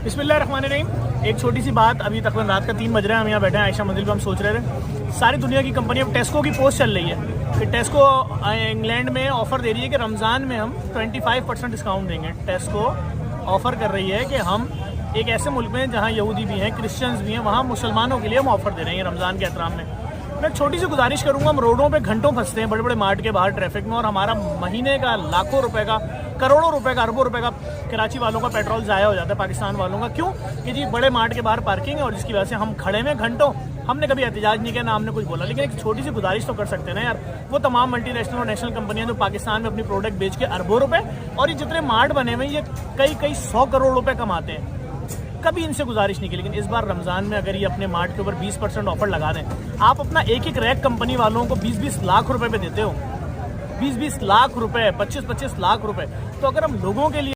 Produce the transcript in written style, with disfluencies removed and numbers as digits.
बिस्मिल्लाहिर्रहमानिर्रहीम। एक छोटी सी बात, अभी तकरीबन रात का 3 बज रहे हैं, हम यहाँ बैठे हैं आयशा मंजिल पे। हम सोच रहे थे सारी दुनिया की कंपनी, अब टेस्को की पोस्ट चल रही है कि टेस्को इंग्लैंड में ऑफ़र दे रही है कि रमज़ान में हम 25% डिस्काउंट देंगे। टेस्को ऑफ़र कर रही है कि हम एक ऐसे मुल्क में जहाँ यहूदी भी हैं, क्रिश्चियंस भी हैं, वहाँ मुसलमानों के लिए हम ऑफ़र दे रहे हैं रमज़ान के एहतराम में। मैं छोटी सी गुजारिश करूँगा, हम रोडों पे घंटों फंसते हैं बड़े बड़े मार्ट के बाहर ट्रैफिक में, और हमारा महीने का लाखों रुपए का, करोड़ों रुपए का, अरबों रुपए का कराची वालों का पेट्रोल ज़ाया हो जाता है, पाकिस्तान वालों का। क्यों? कि जी बड़े मार्ट के बाहर पार्किंग है और जिसकी वजह से हम खड़े हैं घंटों। हमने कभी एहतजाज नहीं किया, ना हमने कुछ बोला, लेकिन एक छोटी सी गुजारिश तो कर सकते हैं ना यार। वो तमाम मल्टीनेशनल और नेशनल कंपनियां जो पाकिस्तान में अपनी प्रोडक्ट बेच के अरबों रुपए, और ये जितने मार्ट बने हुए ये कई 100 करोड़ रुपए कमाते हैं, कभी इनसे गुजारिश नहीं की। लेकिन इस बार रमज़ान में अगर ये अपने मार्ट के ऊपर 20% ऑफर लगा दें, आप अपना एक रैक कंपनी वालों को 20-20 लाख रुपए पे देते हो, 20-20 लाख रुपए, 25-25 लाख रुपए, तो अगर हम लोगों के लिए